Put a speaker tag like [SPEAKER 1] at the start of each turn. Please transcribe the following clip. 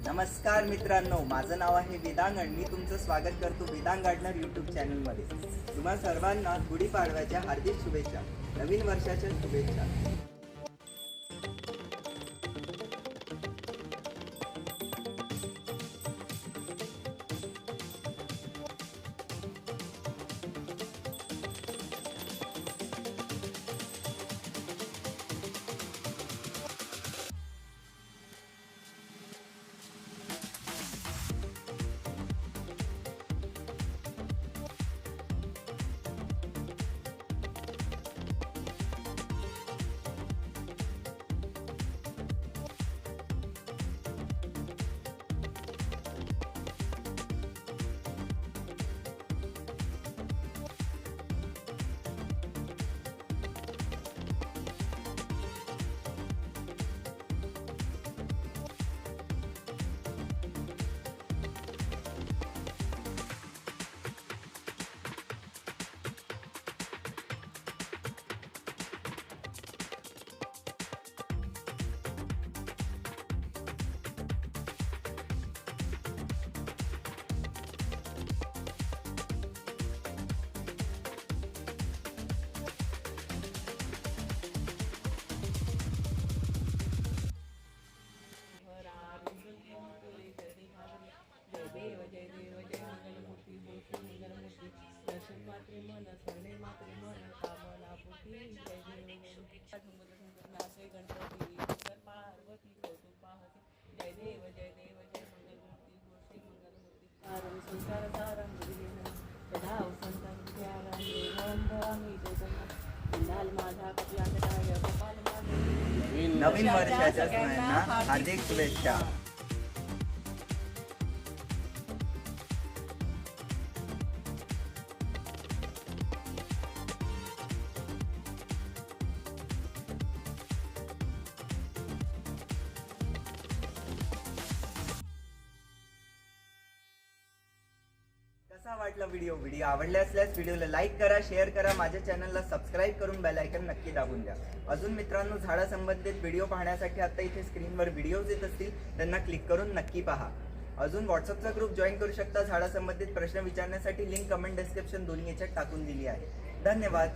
[SPEAKER 1] नमस्कार मित्रांनो, माझं नाव आहे वेदांग आणि मी तुमचं स्वागत करतो वेदांग गार्डनर यूट्यूब चॅनलमध्ये। तुम्हा सर्वांना गुढीपाडव्याच्या हार्दिक शुभेच्छा, नवीन वर्षाच्या शुभेच्छा।
[SPEAKER 2] जय देव जय मंगलमूर्ती मूर्ती मंगलमूर्ती दर्शन मात्रे मन स्मरणे मात्रे मन कामना पूर्ती जय देव नासे गणपती शंकर पार्वती कौतुक पाहते जय देव जय मंगलमूर्ती मूर्ती मंगलमूर्ती सारं संसार सारं सदाव संतान विद्याराम भवानी जय जगन्नाथ लाल माझा कपिला कटाय कपाल माझे
[SPEAKER 1] नवीन वर्षाच्या सणांना हार्दिक शुभेच्छा। कसा वाटला व्हिडिओ आवडला असल्यास व्हिडिओला लाईक करा, शेअर करा, माझ्या चॅनलला सबस्क्राईब करून बेल आयकॉन नक्की दाबून द्या। अजून मित्रांनो, झाडासंबंधित व्हिडिओ पाहण्यासाठी आता इथे स्क्रीनवर व्हिडिओज येत असतील, त्यांना क्लिक करून नक्की पहा। अजून व्हॉट्सअपचा ग्रुप जॉईन करू शकता। झाडासंबंधित प्रश्न विचारण्यासाठी लिंक कमेंट डिस्क्रिप्शन दोन्ही याच्यात टाकून दिली आहे। धन्यवाद।